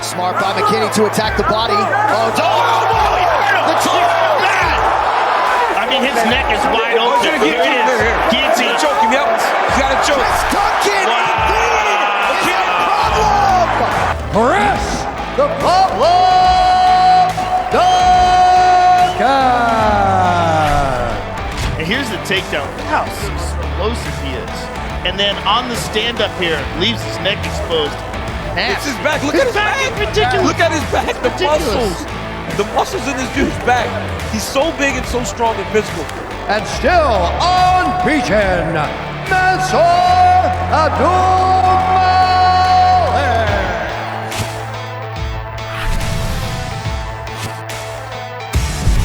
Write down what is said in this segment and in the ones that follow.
Smart by McKinney to attack the body. Oh, boy! The choke, man! I mean, his neck is wide open. Here it is. Guillotine. Choke him, yep. He's got a choke. Chris Duncan, indeed, is the problem! Chris, the problem, Duncan! And here's the takedown. Look how explosive he is. And then on the stand-up here, leaves his neck exposed. It's his back. Look at his back. Ridiculous. Look at his back. The muscles. The muscles in this dude's back. He's so big and so strong and physical. And still unbeaten, Mansur Abdul-Malik!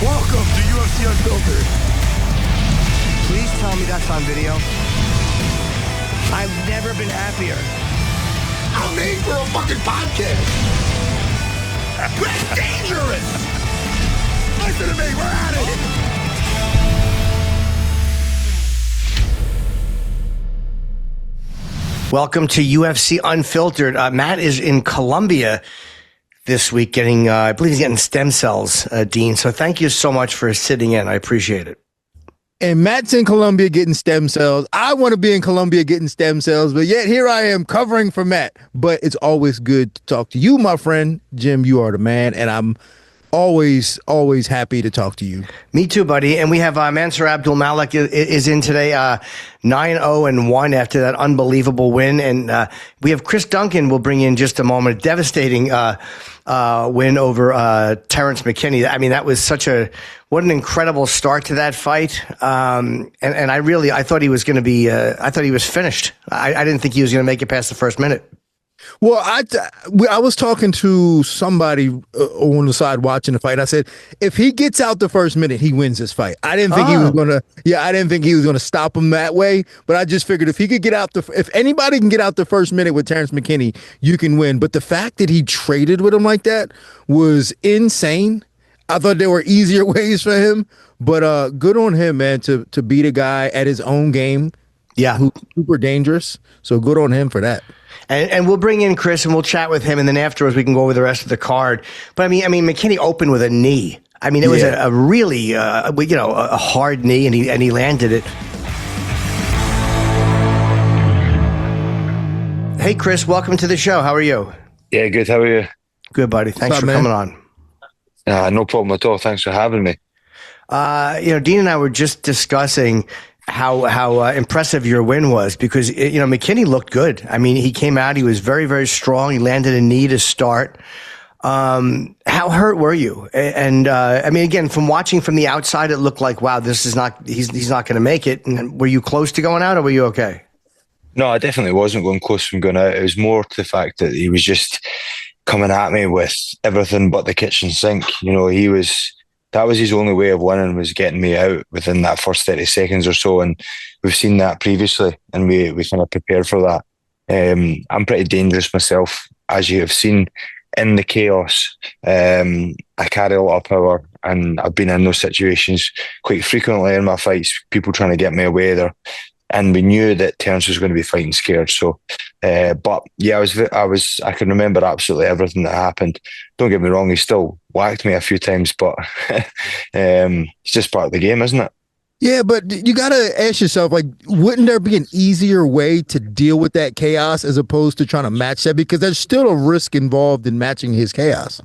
Welcome to UFC Unfiltered. Please tell me that's on video. I've never been happier. I'm made for a fucking podcast. That's dangerous. Listen to me, we're out of here. Welcome to UFC Unfiltered. Matt is in Colombia this week getting, I believe he's getting stem cells, Dean. So thank you so much for sitting in. I appreciate it. And Matt's in Colombia getting stem cells. I want to be in Colombia getting stem cells, but yet here I am covering for Matt. But it's always good to talk to you, my friend. Jim, you are the man, and I'm always happy to talk to you. Me too, buddy. And we have Mansur Abdul-Malik is in today, 9-0-1 after that unbelievable win. And we have Chris Duncan we'll bring in just a moment. Devastating win over Terrance McKinney. I mean, that was what an incredible start to that fight. And I thought he was going to be, I thought he was finished. I didn't think he was going to make it past the first minute. Well, I was talking to somebody on the side watching the fight. I said, if he gets out the first minute, he wins this fight. I didn't think he was gonna. Yeah, I didn't think he was gonna stop him that way. But I just figured if he could get out if anybody can get out the first minute with Terrance McKinney, you can win. But the fact that he traded with him like that was insane. I thought there were easier ways for him, but good on him, man, to beat a guy at his own game. Yeah, who's super dangerous. So good on him for that. And we'll bring in Chris and we'll chat with him, and then afterwards we can go over the rest of the card. But I mean, McKinney opened with a knee. I mean, it was a really, a hard knee, and he landed it. Hey, Chris, welcome to the show. How are you? Yeah, good. How are you? Good, buddy. Thanks for coming on. No problem at all. Thanks for having me. Dean and I were just discussing how impressive your win was because, McKinney looked good. I mean, he came out, he was very, very strong. He landed a knee to start. How hurt were you? And I mean, again, from watching from the outside, it looked like, wow, he's not going to make it. And were you close to going out or were you okay? No, I definitely wasn't going close from going out. It was more to the fact that he was just coming at me with everything but the kitchen sink. That was his only way of winning, was getting me out within that first 30 seconds or so. And we've seen that previously, and we kind of prepared for that. I'm pretty dangerous myself, as you have seen in the chaos. I carry a lot of power, and I've been in those situations quite frequently in my fights, people trying to get me away there. And we knew that Terrance was going to be fighting scared. So, but yeah, I can remember absolutely everything that happened. Don't get me wrong, he still whacked me a few times, but it's just part of the game, isn't it? Yeah, but you got to ask yourself, wouldn't there be an easier way to deal with that chaos as opposed to trying to match that? Because there's still a risk involved in matching his chaos.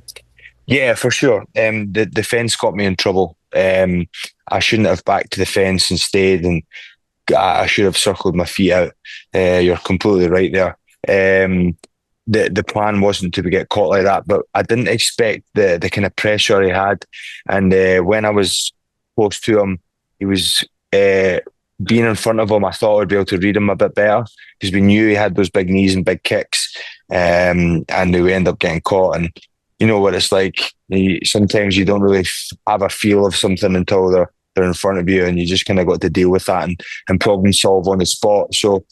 Yeah, for sure. The fence got me in trouble. I shouldn't have backed to the fence and stayed, and I should have circled my feet out. You're completely right there. The plan wasn't to get caught like that, but I didn't expect the kind of pressure he had. And when I was close to him, he was being in front of him. I thought I'd be able to read him a bit better because we knew he had those big knees and big kicks, and we ended up getting caught. And you know what it's like. Sometimes you don't really have a feel of something until they're in front of you, and you just kind of got to deal with that and problem solve on the spot. So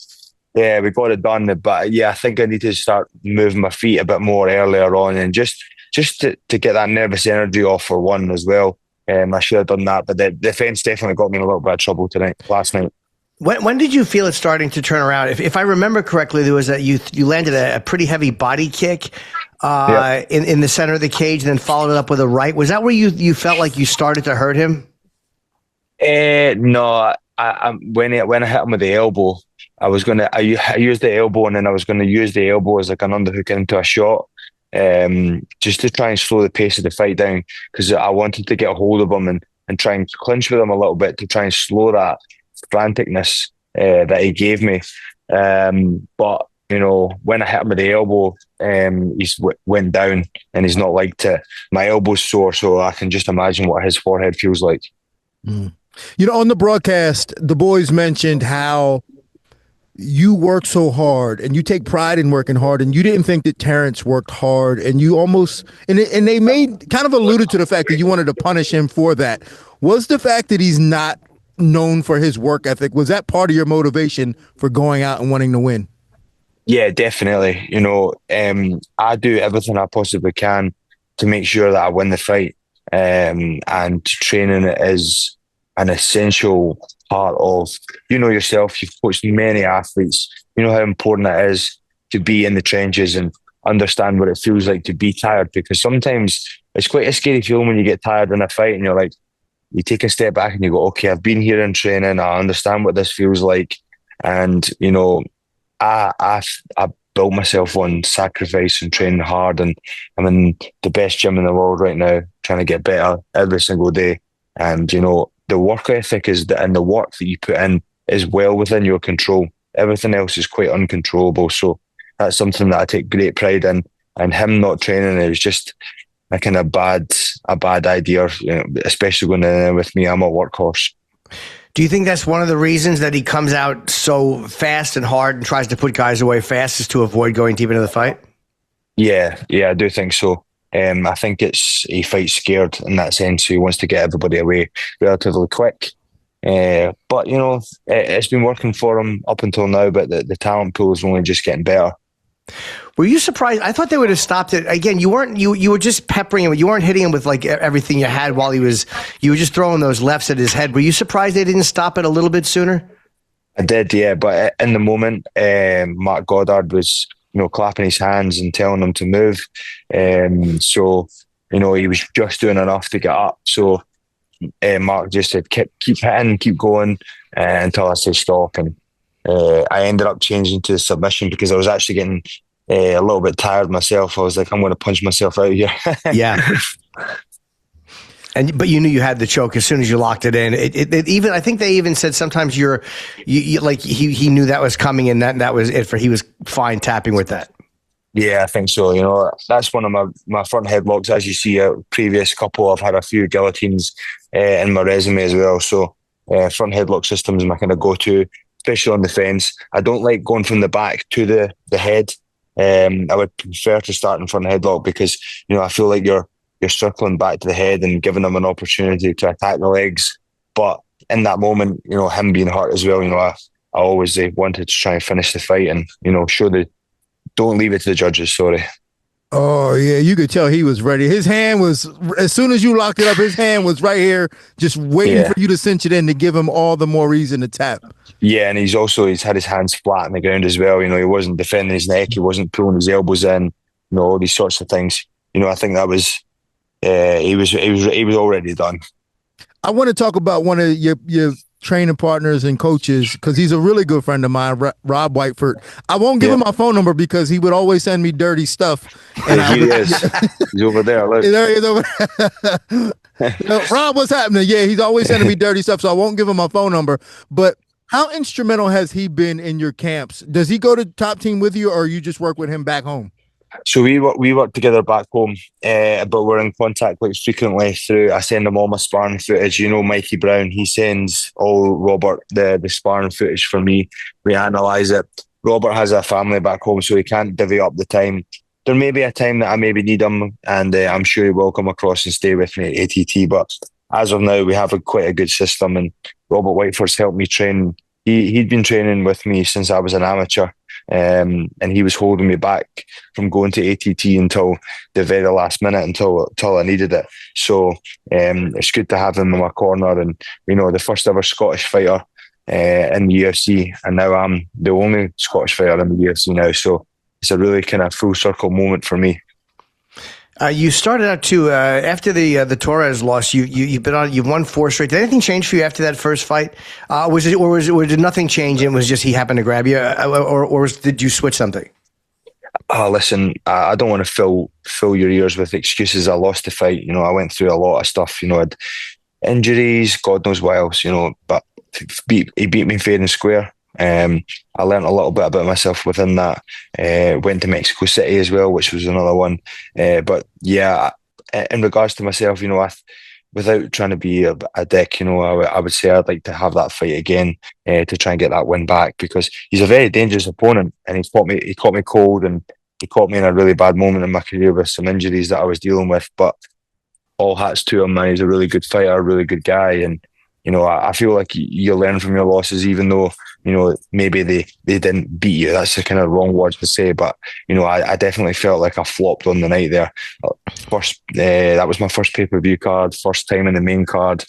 yeah, we got it done. But yeah, I think I need to start moving my feet a bit more earlier on, and just to get that nervous energy off for one as well. I should have done that, but the defense definitely got me in a little bit of trouble last night. When did you feel it starting to turn around? If I remember correctly, there was you landed a pretty heavy body kick. in the center of the cage, and then followed it up with a right. Was that where you felt like you started to hurt him? No, when I hit him with the elbow, I used the elbow, and then I was gonna use the elbow as like an underhook into a shot, just to try and slow the pace of the fight down, because I wanted to get a hold of him and try and clinch with him a little bit to try and slow that franticness that he gave me. But when I hit him with the elbow, he's went down, and he's not liked it. My elbow's sore, so I can just imagine what his forehead feels like. Mm. On the broadcast, the boys mentioned how you work so hard and you take pride in working hard, and you didn't think that Terrance worked hard, and you almost and they made kind of alluded to the fact that you wanted to punish him for that. Was the fact that he's not known for his work ethic, was that part of your motivation for going out and wanting to win? Yeah, definitely. I do everything I possibly can to make sure that I win the fight, and training is an essential part of, yourself. You've coached many athletes. You know how important it is to be in the trenches and understand what it feels like to be tired, because sometimes it's quite a scary feeling when you get tired in a fight and you're like, you take a step back and you go, okay, I've been here in training, I understand what this feels like. And, I built myself on sacrifice and training hard, and I'm in the best gym in the world right now, trying to get better every single day. And, the work ethic and the work that you put in is well within your control. Everything else is quite uncontrollable. So that's something that I take great pride in. And him not training is just a kind of bad idea, especially going in with me. I'm a workhorse. Do you think that's one of the reasons that he comes out so fast and hard and tries to put guys away fast, is to avoid going deep into the fight? Yeah, I do think so. I think he fights scared in that sense. He wants to get everybody away relatively quick. But it's been working for him up until now. But the talent pool is only just getting better. Were you surprised? I thought they would have stopped it. Again, you weren't. You were just peppering him. You weren't hitting him with like everything you had while you were just throwing those lefts at his head. Were you surprised they didn't stop it a little bit sooner? I did, yeah. But in the moment, Mark Goddard was clapping his hands and telling him to move. So he was just doing enough to get up. So Mark just said, keep hitting, keep going until I say stop. And I ended up changing to submission because I was actually getting a little bit tired myself. I was like, I'm going to punch myself out here. Yeah. But you knew you had the choke as soon as you locked it in. It even, I think they even said sometimes you like he knew that was coming, and that was it for, he was fine tapping with that. Yeah, I think so. That's one of my front headlocks. As you see, a previous couple, I've had a few guillotines in my resume as well. So front headlock system is my kind of go-to, especially on the fence. I don't like going from the back to the head. I would prefer to start in front headlock because, I feel like you're circling back to the head and giving them an opportunity to attack the legs. But in that moment, him being hurt as well, I always wanted to try and finish the fight and, don't leave it to the judges, sorry. Oh, yeah, you could tell he was ready. His hand was, as soon as you locked it up, his hand was right here, just waiting for you to cinch it in to give him all the more reason to tap. Yeah, and he's had his hands flat on the ground as well. He wasn't defending his neck, he wasn't pulling his elbows in, all these sorts of things. I think that was, he was already done. I want to talk about one of your training partners and coaches, because he's a really good friend of mine, Rob Whiteford. I won't give him my phone number because he would always send me dirty stuff. And he's over there. Look. There he is over there. Rob, what's happening? Yeah, he's always sending me dirty stuff, so I won't give him my phone number. But how instrumental has he been in your camps? Does he go to Top Team with you, or you just work with him back home? So we work together back home, but we're in contact quite frequently through, I send him all my sparring footage. Mikey Brown, he sends all Robert the sparring footage for me. We analyse it. Robert has a family back home, so he can't divvy up the time. There may be a time that I maybe need him, and I'm sure he will come across and stay with me at ATT. But as of now, we have quite a good system, and Robert Whiteford's helped me train. He'd been training with me since I was an amateur. And he was holding me back from going to ATT until the very last minute, until I needed it. So it's good to have him in my corner, and the first ever Scottish fighter in the UFC, and now I'm the only Scottish fighter in the UFC now. So it's a really kind of full circle moment for me. You started out too after the Torres loss. You've won 4 straight. Did anything change for you after that first fight? Or did nothing change? And it was just he happened to grab you, or did you switch something? Listen, I don't want to fill your ears with excuses. I lost the fight. I went through a lot of stuff. I had injuries, God knows what else. But he beat me fair and square. I learned a little bit about myself within that. Went to Mexico City as well, which was another one. But yeah, in regards to myself, without trying to be a dick, I would say I'd like to have that fight again to try and get that win back, because he's a very dangerous opponent, and he caught me cold, and he caught me in a really bad moment in my career with some injuries that I was dealing with. But all hats to him, man. He's a really good fighter, a really good guy, and I feel like you learn from your losses, even though maybe they didn't beat you. That's the kind of wrong words to say, but I definitely felt like I flopped on the night there. That was my first pay-per-view card, first time in the main card.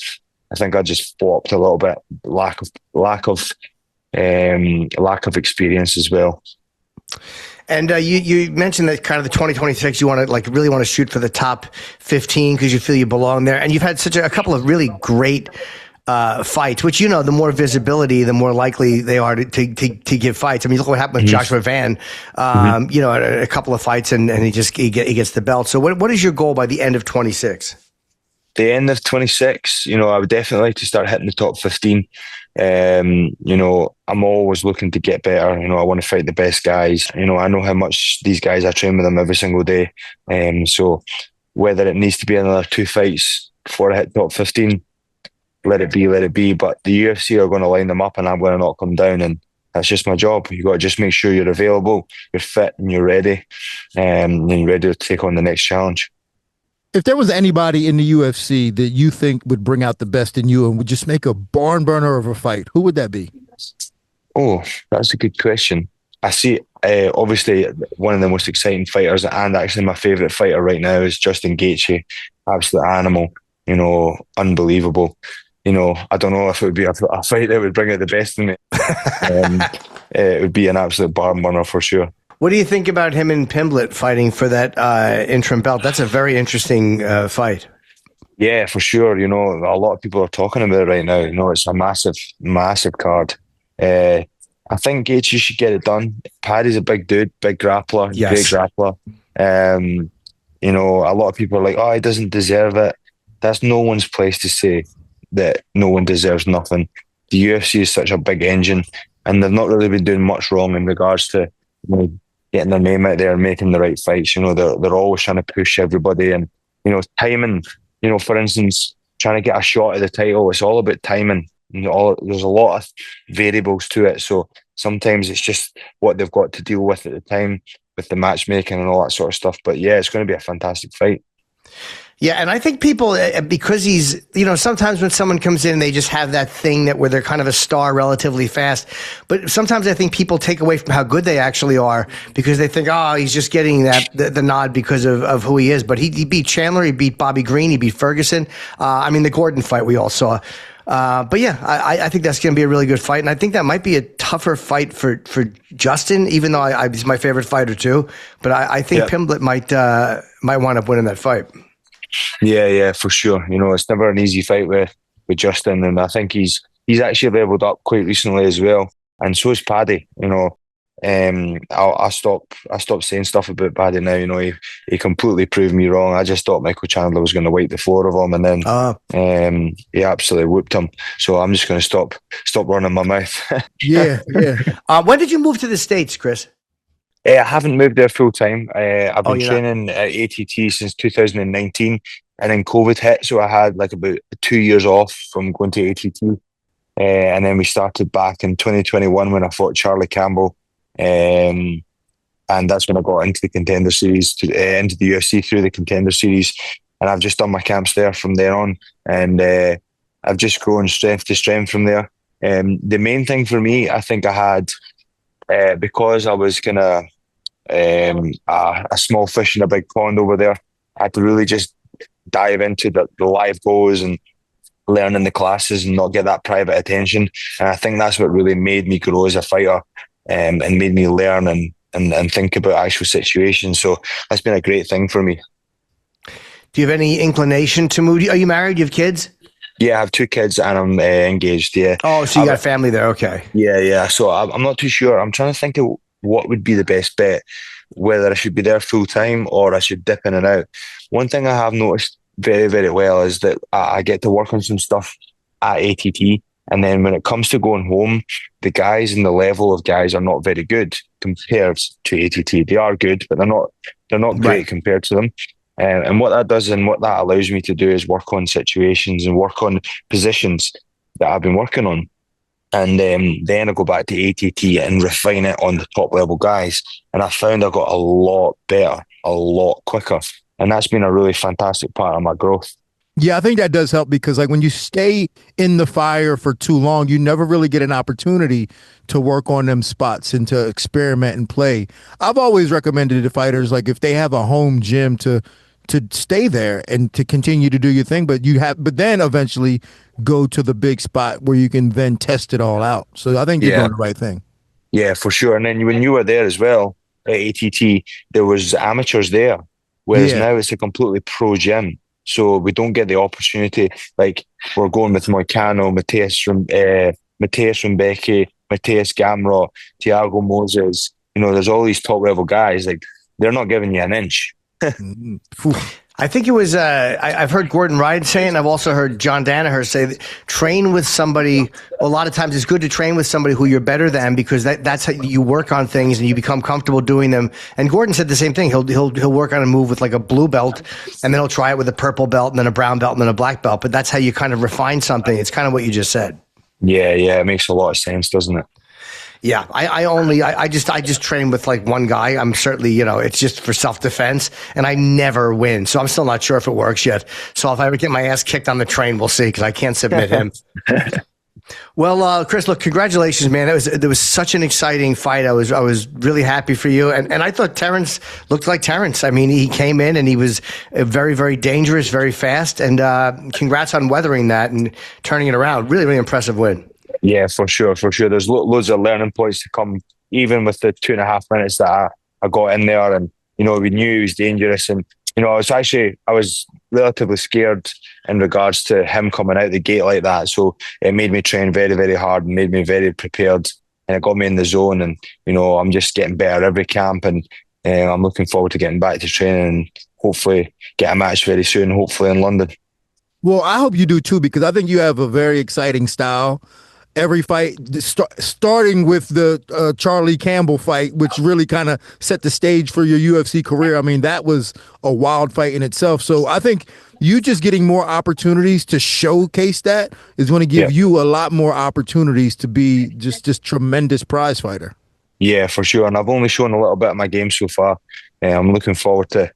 I think I just flopped a little bit. Lack of experience as well. And you mentioned that kind of the 2026, you want to really want to shoot for the top 15 because you feel you belong there, and you've had such a couple of really great fights, which the more visibility, the more likely they are to give fights. I mean, look what happened with Joshua Van. A couple of fights, and he gets the belt. So what is your goal by the end of 26? The end of 26, I would definitely like to start hitting the top 15. I'm always looking to get better. I want to fight the best guys. I know how much these guys, I train with them every single day. So whether it needs to be another 2 fights before I hit top 15, let it be. But the UFC are going to line them up, and I'm going to knock them down, and that's just my job. You got to just make sure you're available, you're fit, and you're ready, and you're ready to take on the next challenge. If there was anybody in the UFC that you think would bring out the best in you and would just make a barn burner of a fight, who would that be? Oh, that's a good question. I see, obviously, one of the most exciting fighters, and actually my favourite fighter right now, is Justin Gaethje. Absolute animal, unbelievable. I don't know if it would be a fight that would bring out the best in me. It would be an absolute barn burner for sure. What do you think about him and Pimblett fighting for that interim belt? That's a very interesting fight. Yeah, for sure. A lot of people are talking about it right now. It's a massive, massive card. I think Gaethje should get it done. Paddy's a big dude, big grappler, yes. Great grappler. A lot of people are like, oh, he doesn't deserve it. That's no one's place to say that no one deserves nothing. The UFC is such a big engine, and they've not really been doing much wrong in regards to getting their name out there and making the right fights. They're always trying to push everybody, and timing. For instance, trying to get a shot at the title, it's all about timing. There's a lot of variables to it, so sometimes it's just what they've got to deal with at the time with the matchmaking and all that sort of stuff. But yeah, it's going to be a fantastic fight. Yeah, and I think people, because he's, sometimes when someone comes in, they just have that thing where they're kind of a star relatively fast. But sometimes I think people take away from how good they actually are because they think, oh, he's just getting the nod because of who he is. But he beat Chandler, he beat Bobby Green, he beat Ferguson. The Gordon fight we all saw. But yeah, I think that's going to be a really good fight. And I think that might be a tougher fight for Justin, even though he's my favorite fighter too. But I think Pimblett might wind up winning that fight. Yeah, for sure. It's never an easy fight with Justin, and I think he's actually leveled up quite recently as well, and so is Paddy. I stopped saying stuff about Paddy now. He completely proved me wrong. I just thought Michael Chandler was going to wipe the floor of him, and then he absolutely whooped him. So I'm just going to stop running my mouth. Yeah. When did you move to the States, Chris? I haven't moved there full time. I've been training at ATT since 2019, and then COVID hit, so I had about 2 years off from going to ATT, and then we started back in 2021 when I fought Charlie Campbell, and that's when I got into the contender series, into the UFC through the contender series, and I've just done my camps there from there on, and I've just grown strength to strength from there. The main thing for me, I think I had, because I was kind of a small fish in a big pond over there, I had to really just dive into the live goals and learning the classes and not get that private attention. And I think that's what really made me grow as a fighter, and made me learn and think about actual situations. So that's been a great thing for me. Do you have any inclination to move? Are you married? Do you have kids? Yeah, I have 2 kids and I'm engaged. Yeah. Oh, so you got a family there? Okay. Yeah. So I'm not too sure. I'm trying to think of what would be the best bet, whether I should be there full time or I should dip in and out. One thing I have noticed very, very well is that I get to work on some stuff at ATT. And then when it comes to going home, the guys and the level of guys are not very good compared to ATT. They are good, but they're not great compared to them. And what that does and what that allows me to do is work on situations and work on positions that I've been working on. And then I go back to ATT and refine it on the top level guys. And I found I got a lot better, a lot quicker. And that's been a really fantastic part of my growth. Yeah, I think that does help because like when you stay in the fire for too long, you never really get an opportunity to work on them spots and to experiment and play. I've always recommended to fighters, like if they have a home gym, to stay there and to continue to do your thing, but then eventually go to the big spot where you can then test it all out. So I think you're doing the right thing. Yeah, for sure. And then when you were there as well at ATT, there was amateurs there, whereas now it's a completely pro gym. So we don't get the opportunity. Like we're going with Moicano, Mateus Rebecca, Mateus Gamrot, Thiago Moses. You know, there's all these top level guys. Like they're not giving you an inch. I think it was, I've heard Gordon Ryan say it, and I've also heard John Danaher say that train with somebody. A lot of times it's good to train with somebody who you're better than, because that's how you work on things and you become comfortable doing them. And Gordon said the same thing. He'll work on a move with like a blue belt, and then he'll try it with a purple belt and then a brown belt and then a black belt. But that's how you kind of refine something. It's kind of what you just said. Yeah, it makes a lot of sense, doesn't it? Yeah, I just train with like one guy. I'm certainly, it's just for self-defense, and I never win. So I'm still not sure if it works yet. So if I ever get my ass kicked on the train, we'll see, because I can't submit him. Well, Chris, look, congratulations, man. There was such an exciting fight. I was really happy for you. And I thought Terrance looked like Terrance. I mean, he came in and he was very, very dangerous, very fast. And congrats on weathering that and turning it around. Really, really impressive win. Yeah, for sure. There's loads of learning points to come, even with the 2.5 minutes that I got in there. And, we knew he was dangerous. And, I was relatively scared in regards to him coming out the gate like that. So it made me train very, very hard and made me very prepared. And it got me in the zone. And, I'm just getting better every camp. And I'm looking forward to getting back to training and hopefully get a match very soon, hopefully in London. Well, I hope you do too, because I think you have a very exciting style. Every fight, starting with the Charlie Campbell fight, which really kind of set the stage for your UFC career. I mean, that was a wild fight in itself. So I think you just getting more opportunities to showcase that is going to give you a lot more opportunities to be just this tremendous prize fighter. Yeah, for sure. And I've only shown a little bit of my game so far. I'm looking forward to,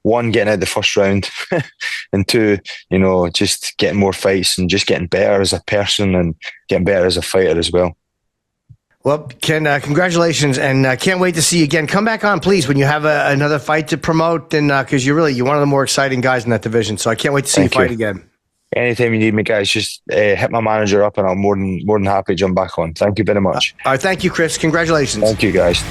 1, getting out the first round, and 2, just getting more fights and just getting better as a person and getting better as a fighter as well. Well, Ken, congratulations, and can't wait to see you again. Come back on, please, when you have another fight to promote, and because you're one of the more exciting guys in that division. So I can't wait to see you fight again. Anytime you need me, guys, just hit my manager up, and I'm more than happy to jump back on. Thank you very much. All right, thank you, Chris. Congratulations. Thank you, guys.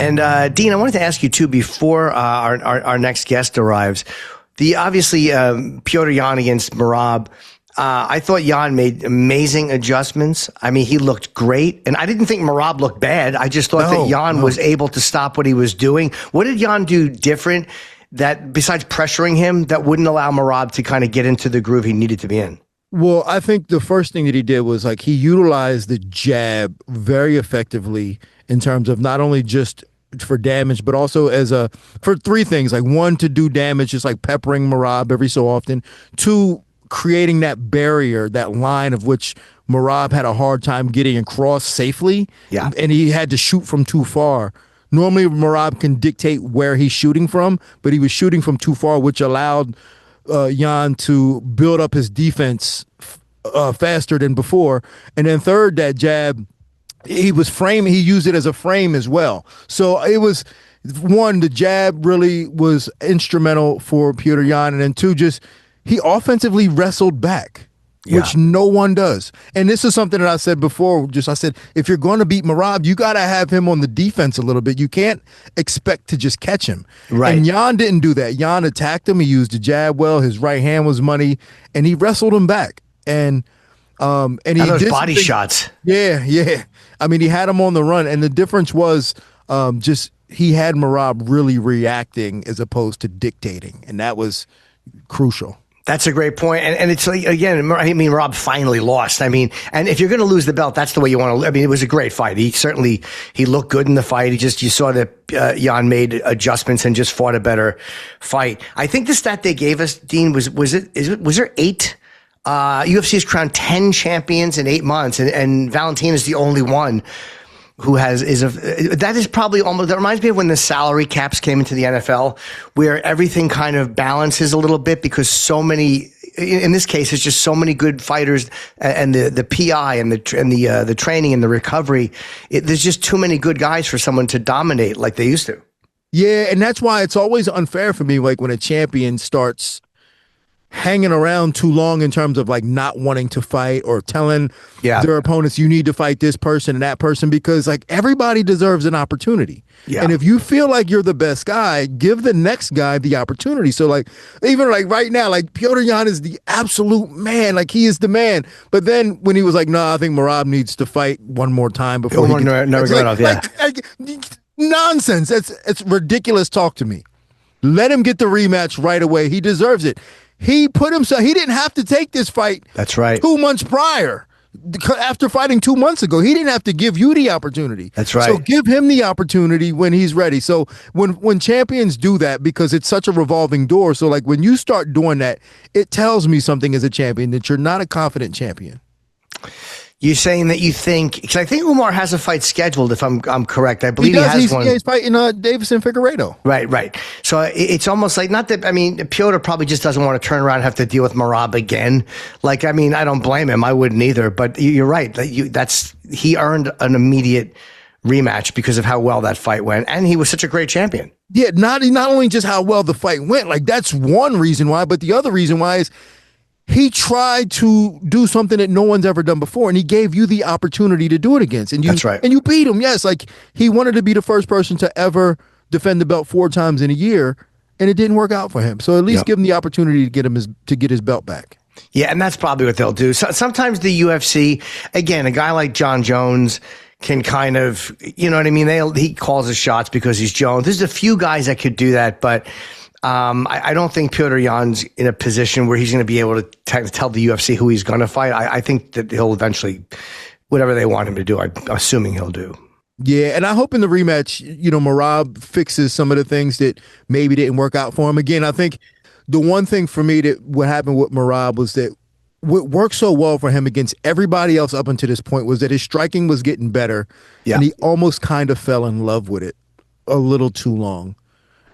And Dean, I wanted to ask you too, before our next guest arrives, obviously Petr Yan against Merab. I thought Yan made amazing adjustments. I mean, he looked great, and I didn't think Merab looked bad. I just thought that Yan was able to stop what he was doing. What did Yan do different, that besides pressuring him, that wouldn't allow Merab to kind of get into the groove he needed to be in? Well, I think the first thing that he did was he utilized the jab very effectively in terms of not only just for damage, but also for 3 things. 1, to do damage, just peppering Merab every so often. 2, creating that barrier, that line of which Merab had a hard time getting across safely. Yeah. And he had to shoot from too far. Normally, Merab can dictate where he's shooting from, but he was shooting from too far, which allowed Yan to build up his defense faster than before. And then 3rd, that jab, he used it as a frame as well. So it was, 1, the jab really was instrumental for Petr Yan, and then 2, just he offensively wrestled back. which no one does. And this is something that I said before. I said, if you're going to beat Merab, you got to have him on the defense a little bit. You can't expect to just catch him. Right. And Jan didn't do that. Jan attacked him. He used the jab well. His right hand was money, and he wrestled him back. And he those did body shots. Yeah. I mean, he had him on the run, and the difference was just he had Merab really reacting as opposed to dictating, and that was crucial. That's a great point. And it's like, again, I mean, Rob finally lost. I mean, and if you're going to lose the belt, that's the way you want to. I mean, it was a great fight. He looked good in the fight. You saw that Jan made adjustments and just fought a better fight. I think the stat they gave us, Dean, was there 8? UFC has crowned 10 champions in 8 months, and Valentina is the only one who that is probably almost, that reminds me of when the salary caps came into the NFL, where everything kind of balances a little bit because so many, in this case, it's just so many good fighters, and the PI and the training and the recovery. There's just too many good guys for someone to dominate like they used to. Yeah, and that's why it's always unfair for me, like when a champion starts hanging around too long in terms of like not wanting to fight or telling their opponents, you need to fight this person and that person, because like everybody deserves an opportunity. Yeah. And if you feel like you're the best guy, give the next guy the opportunity. So like, even like right now, like Petr Yan is the absolute man, like he is the man. But then when he was like, no, I think Merab needs to fight one more time before nonsense. It's ridiculous talk to me. Let him get the rematch right away. He deserves it. He put himself, he didn't have to take this fight. That's right. 2 months prior. After fighting 2 months ago, he didn't have to give you the opportunity. That's right. So give him the opportunity when he's ready. So when champions do that, because it's such a revolving door, so like when you start doing that, it tells me something as a champion, that you're not a confident champion. You're saying that you think, because I think Umar has a fight scheduled, if I'm correct. I believe he has one. Yeah, he's fighting Davison Figueiredo. Right. So it's almost like, not that, I mean, Piotr probably just doesn't want to turn around and have to deal with Merab again. Like, I mean, I don't blame him. I wouldn't either. But you're right. He earned an immediate rematch because of how well that fight went, and he was such a great champion. Yeah, not only just how well the fight went, like that's one reason why, but the other reason why is he tried to do something that no one's ever done before, and he gave you the opportunity to do it against. And that's right. And you beat him. Yes, like he wanted to be the first person to ever defend the belt 4 times in a year, and it didn't work out for him. So at least give him the opportunity to get his belt back. Yeah, and that's probably what they'll do. So, sometimes the UFC, again, a guy like John Jones can kind of, you know what I mean? He calls his shots because he's Jones. There's a few guys that could do that, but I don't think Petr Yan's in a position where he's going to be able to tell the UFC who he's going to fight. I think that he'll eventually, whatever they want him to do, I'm assuming he'll do. Yeah, and I hope in the rematch, Merab fixes some of the things that maybe didn't work out for him. Again, I think the one thing for me that what happened with Merab was that what worked so well for him against everybody else up until this point was that his striking was getting better, and he almost kind of fell in love with it a little too long.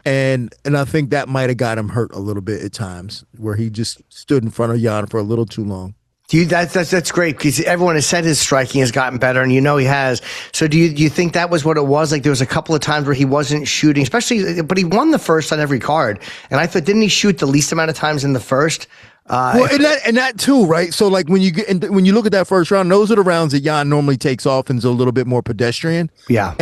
And I think that might have got him hurt a little bit at times, where he just stood in front of Jan for a little too long. That's great, because everyone has said his striking has gotten better, and he has. So do you think that was what it was? Like there was a couple of times where he wasn't shooting, especially, but he won the first on every card. And I thought, didn't he shoot the least amount of times in the first? Well, and that too, right? So like when you look at that first round, those are the rounds that Jan normally takes off and is a little bit more pedestrian. Yeah.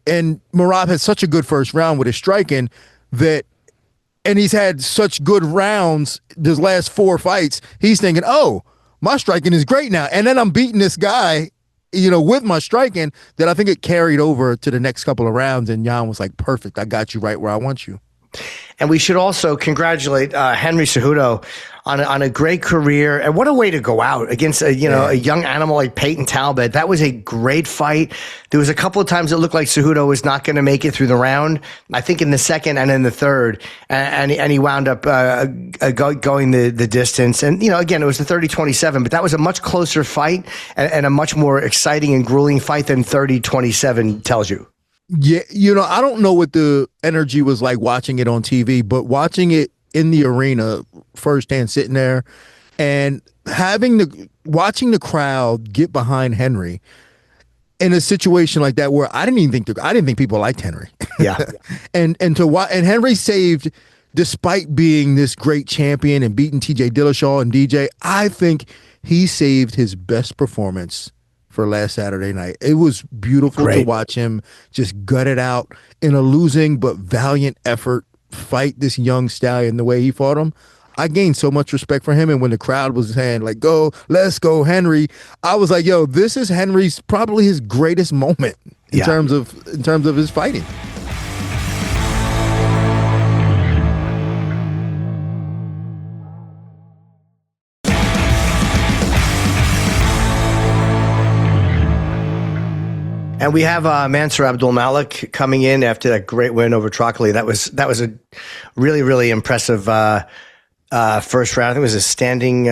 And Merab had such a good first round with his striking and he's had such good rounds this last 4 fights. He's thinking, oh, my striking is great now. And then I'm beating this guy, with my striking, that I think it carried over to the next couple of rounds. And Jan was like, perfect. I got you right where I want you. And we should also congratulate Henry Cejudo on a great career. And what a way to go out against a young animal like Peyton Talbot. That was a great fight. There was a couple of times it looked like Cejudo was not going to make it through the round. I think in the second and in the third, and he wound up going the distance. And again, it was the 30-27, but that was a much closer fight and a much more exciting and grueling fight than 30-27 tells you. Yeah, I don't know what the energy was like watching it on TV, but watching it in the arena firsthand, sitting there and watching the crowd get behind Henry in a situation like that, where I didn't think people liked Henry. Yeah. and Henry saved, despite being this great champion and beating TJ Dillashaw and DJ, I think he saved his best performance for last Saturday night. It was beautiful to watch him just gut it out in a losing but valiant effort, fight this young stallion the way he fought him. I gained so much respect for him, and when the crowd was saying like, "Go, let's go, Henry," I was like, "Yo, this is Henry's probably his greatest moment in terms of his fighting." And we have Mansur Abdul-Malik coming in after that great win over Trockley. That was a really, really impressive first round. I think it was a standing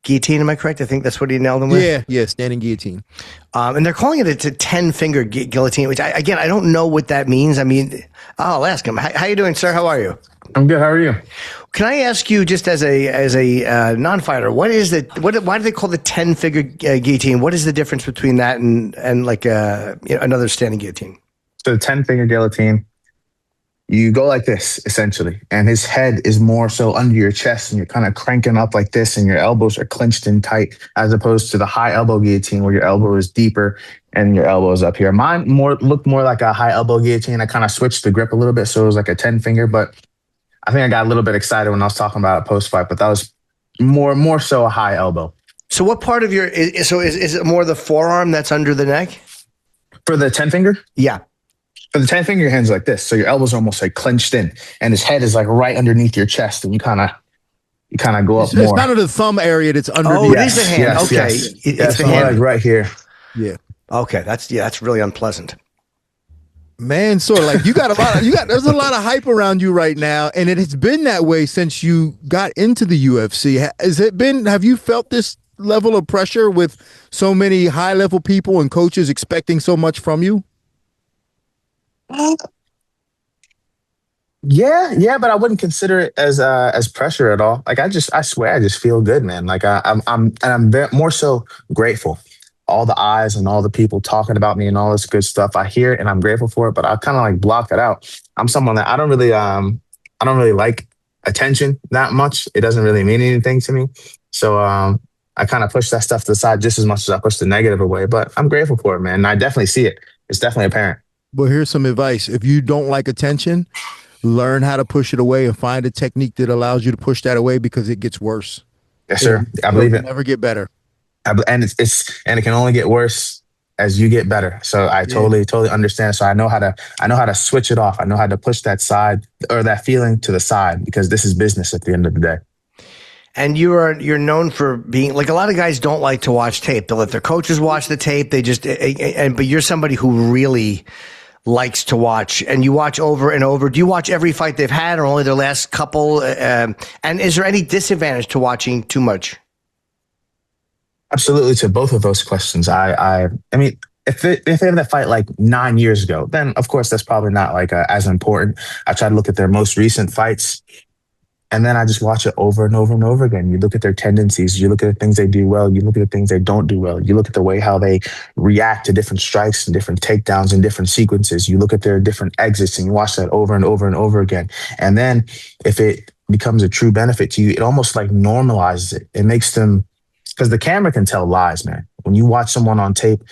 guillotine. Am I correct? I think that's what he nailed him with. Yeah, standing guillotine. And they're calling it a 10-finger guillotine, which I don't know what that means. I mean, I'll ask him. How you doing, sir? How are you? I'm good. How are you? Can I ask you, just as a non-fighter, what is it? Why do they call the 10-finger guillotine? What is the difference between that and like another standing guillotine? So the 10-finger guillotine, you go like this essentially, and his head is more so under your chest, and you're kind of cranking up like this, and your elbows are clenched in tight, as opposed to the high elbow guillotine where your elbow is deeper and your elbow is up here. Mine looked more like a high elbow guillotine. I kind of switched the grip a little bit, so it was like a 10-finger, but I think I got a little bit excited when I was talking about it post-fight, but that was more so a high elbow. So what part of your is it more the forearm that's under the neck? For the 10-finger? Yeah. For the 10-finger, your hand's like this. So your elbows are almost like clenched in, and his head is like right underneath your chest, and you kind of go up more. It's not in the thumb area that's underneath. Oh, it is the hand. Yes, okay. Yes. It's the hand. Like right here. Yeah. Okay. That's really unpleasant. Man, so like there's a lot of hype around you right now, and it has been that way since you got into the UFC. Have you felt this level of pressure with so many high level people and coaches expecting so much from you? Yeah, but I wouldn't consider it as pressure at all. Like I swear, I just feel good, man. Like I'm very, more so grateful. All the eyes and all the people talking about me and all this good stuff, I hear it and I'm grateful for it, but I kind of like block it out. I'm someone that I don't really like attention that much. It doesn't really mean anything to me. So I kind of push that stuff to the side just as much as I push the negative away, but I'm grateful for it, man. And I definitely see it. It's definitely apparent. Well, here's some advice. If you don't like attention, learn how to push it away and find a technique that allows you to push that away, because it gets worse. Yes, sir. I believe it. Never get better. And it can only get worse as you get better. So I totally understand. So I know how to switch it off. I know how to push that side or that feeling to the side, because this is business at the end of the day. And you're known for being like, a lot of guys don't like to watch tape. They'll let their coaches watch the tape. But you're somebody who really likes to watch, and you watch over and over. Do you watch every fight they've had, or only their last couple? And is there any disadvantage to watching too much? Absolutely, to both of those questions. I mean, if they have that fight like 9 years ago, then of course that's probably not like as important. I try to look at their most recent fights, and then I just watch it over and over and over again. You look at their tendencies, you look at the things they do well, you look at the things they don't do well, you look at the way how they react to different strikes and different takedowns and different sequences. You look at their different exits, and you watch that over and over and over again. And then if it becomes a true benefit to you, it almost like normalizes it. It makes them, because the camera can tell lies, man. When you watch someone on tape,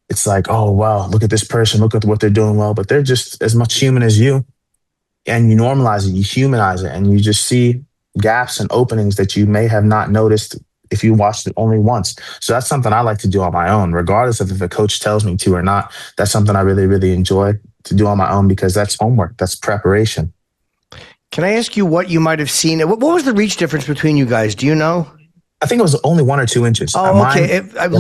it's like, oh, wow, look at this person, look at what they're doing well, but they're just as much human as you. And you normalize it, you humanize it, and you just see gaps and openings that you may have not noticed if you watched it only once. So that's something I like to do on my own, regardless of if a coach tells me to or not. That's something I really, really enjoy to do on my own, because that's homework, that's preparation. Can I ask you what you might have seen? What was the reach difference between you guys? Do you know? I think it was only 1 or 2 inches. Oh, okay. It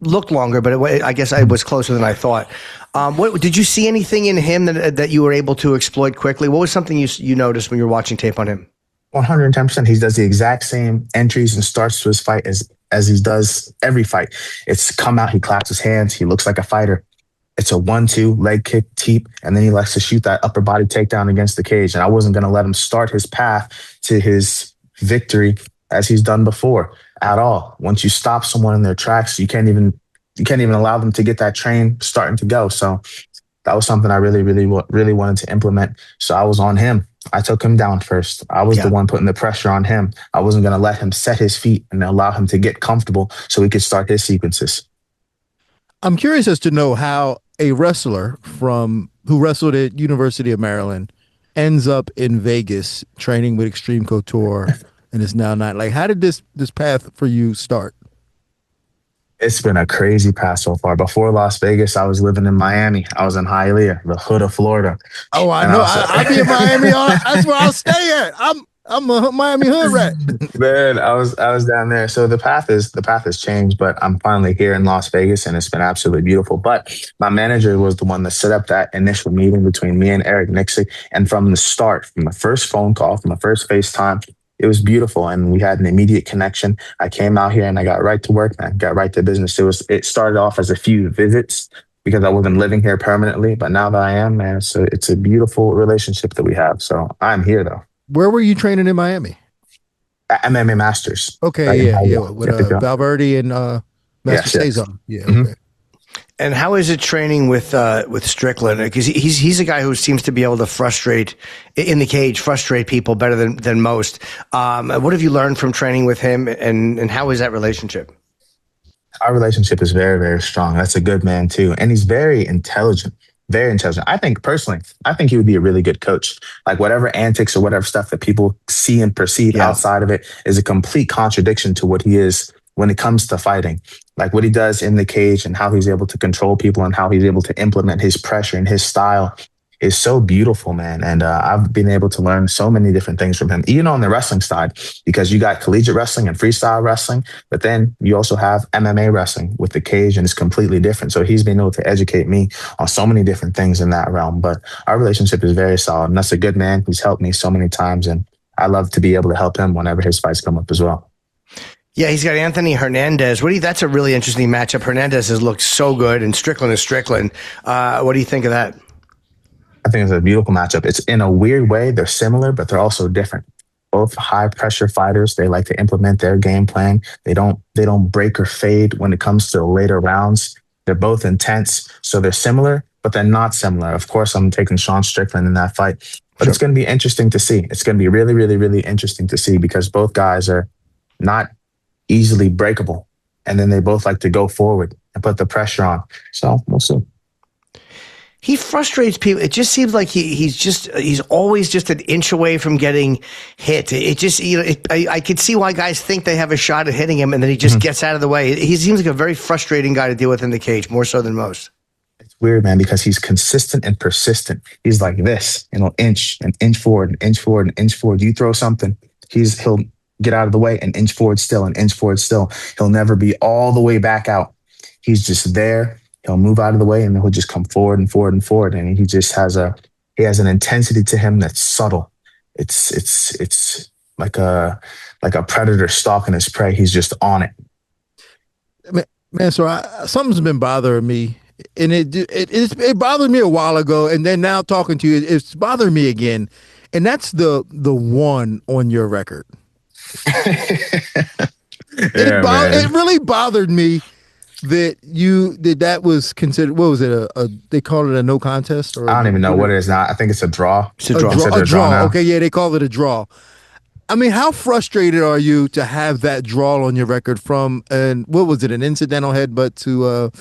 looked longer, but I guess I was closer than I thought. What did you see anything in him that you were able to exploit quickly? What was something you noticed when you were watching tape on him? 110%. He does the exact same entries and starts to his fight as he does every fight. It's come out, he claps his hands, he looks like a fighter. It's a 1-2 leg kick, teep, and then he likes to shoot that upper body takedown against the cage. And I wasn't going to let him start his path to his victory as he's done before at all. Once you stop someone in their tracks, you can't even allow them to get that train starting to go. So that was something I really, really, really wanted to implement. So I was on him I took him down first. I was the one putting the pressure on him. I wasn't going to let him set his feet and allow him to get comfortable so he could start his sequences. I'm curious as to know how a wrestler who wrestled at University of Maryland ends up in Vegas training with Xtreme Couture and is now not. Like, how did this path for you start? It's been a crazy path so far. Before Las Vegas, I was living in Miami. I was in Hialeah, the hood of Florida. Oh, I know. I be in Miami. That's where I'll stay at. I'm a Miami hood rat. Man, I was down there. So the path has changed, but I'm finally here in Las Vegas, and it's been absolutely beautiful. But my manager was the one that set up that initial meeting between me and Eric Nixick. And from the start, from the first phone call, from the first FaceTime, it was beautiful, and we had an immediate connection. I came out here and I got right to work, man. Got right to business. It started off as a few visits because I wasn't living here permanently, but now that I am, man, so it's a beautiful relationship that we have. So I'm here though. Where were you training in Miami? At MMA Masters. Okay, right, yeah, with Valverde and Master Cesar. Yeah. Mm-hmm. Okay. And how is it training with Strickland? Because he's a guy who seems to be able to frustrate people better than most. What have you learned from training with him, and how is that relationship? Our relationship is very, very strong. That's a good man too, and he's very intelligent. Very intelligent. I think he would be a really good coach. Like whatever antics or whatever stuff that people see and perceive outside of it is a complete contradiction to what he is when it comes to fighting. Like what he does in the cage and how he's able to control people and how he's able to implement his pressure and his style is so beautiful, man. And I've been able to learn so many different things from him, even on the wrestling side, because you got collegiate wrestling and freestyle wrestling, but then you also have MMA wrestling with the cage, and it's completely different. So he's been able to educate me on so many different things in that realm. But our relationship is very solid, and that's a good man who's helped me so many times, and I love to be able to help him whenever his fights come up as well. Yeah, he's got Anthony Hernandez. That's a really interesting matchup. Hernandez has looked so good, and Strickland is Strickland. What do you think of that? I think it's a beautiful matchup. It's in a weird way. They're similar, but they're also different. Both high pressure fighters. They like to implement their game plan. They don't break or fade when it comes to the later rounds. They're both intense. So they're similar, but they're not similar. Of course, I'm taking Sean Strickland in that fight, but It's going to be interesting to see. It's going to be really, really, really interesting to see because both guys are not easily breakable. And then they both like to go forward and put the pressure on. So we'll see. He frustrates people. It just seems like he's always just an inch away from getting hit. It just, I could see why guys think they have a shot at hitting him, and then he just gets out of the way. He seems like a very frustrating guy to deal with in the cage, more so than most. It's weird, man, because he's consistent and persistent. He's like this, inch forward, an inch forward, an inch forward. You throw something, he'll get out of the way, an inch forward still, an inch forward still. He'll never be all the way back out. He's just there. He'll move out of the way and then he'll just come forward and forward and forward. And he just has an intensity to him that's subtle. It's like a predator stalking his prey. He's just on it. Man, so something's been bothering me, and it bothered me a while ago, and then now talking to you, it's bothering me again, and that's the one on your record. It really bothered me that was considered, what was it? They call it a no contest, or I don't even know what it is now. I think it's a draw. It's a draw. Okay, yeah, they call it a draw. I mean, how frustrated are you to have that draw on your record from, and what was it, an incidental headbutt to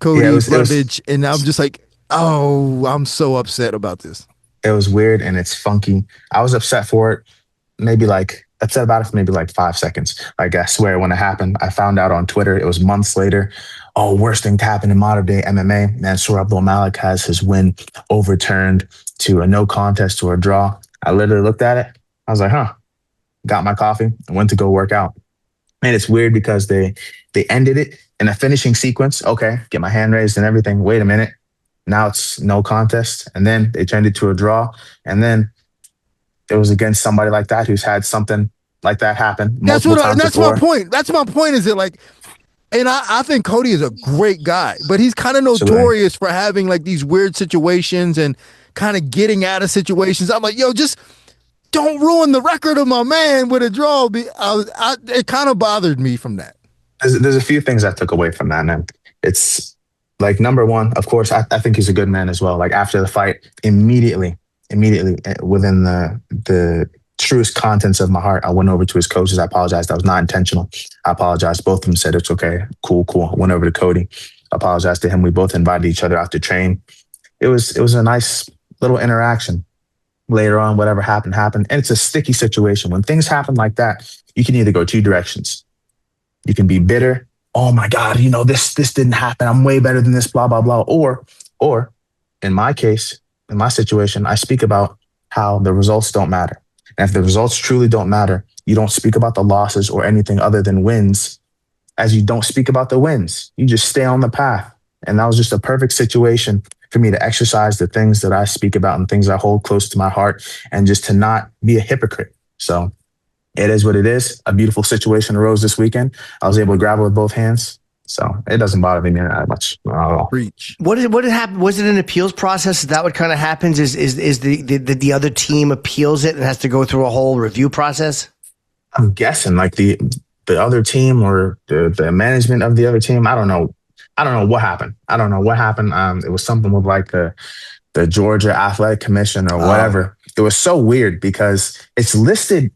Cody Burbage? And I'm just like, oh, I'm so upset about this. It was weird and it's funky. I was upset for it, upset about it for maybe 5 seconds. Like, I swear when it happened, I found out on Twitter, it was months later. Oh, worst thing to happen in modern day MMA. Mansur Abdul-Malik has his win overturned to a no contest, to a draw. I literally looked at it. I was like, got my coffee and went to go work out. And it's weird because they ended it in a finishing sequence. Okay, get my hand raised and everything. Wait a minute. Now it's no contest. And then they turned it to a draw. And then it was against somebody like that who's had something like that happen. That's my point. That's my point. Is it like, and I think Cody is a great guy, but he's kind of notorious for having these weird situations and kind of getting out of situations. I'm like, yo, just don't ruin the record of my man with a draw. It kind of bothered me from that. There's a few things I took away from that, man. It's number one, of course, I think he's a good man as well. After the fight, immediately immediately within the truest contents of my heart, I went over to his coaches. I apologized. That was not intentional. I apologized. Both of them said it's okay. Cool. I went over to Cody. Apologized to him. We both invited each other out to train. It was a nice little interaction. Later on, whatever happened. And it's a sticky situation. When things happen like that, you can either go two directions. You can be bitter. Oh my God, this didn't happen. I'm way better than this, blah, blah, blah. Or in my case, in my situation, I speak about how the results don't matter. And if the results truly don't matter, you don't speak about the losses or anything other than wins, as you don't speak about the wins. You just stay on the path. And that was just a perfect situation for me to exercise the things that I speak about and things I hold close to my heart, and just to not be a hypocrite. So it is what it is. A beautiful situation arose this weekend. I was able to grab it with both hands. So it doesn't bother me that much at all. Preach. What did happen? Was it an appeals process? Is that what kind of happens? Is the other team appeals it and has to go through a whole review process? I'm guessing like the other team or the management of the other team. I don't know what happened. It was something with like the Georgia Athletic Commission or whatever. It was so weird because it's listed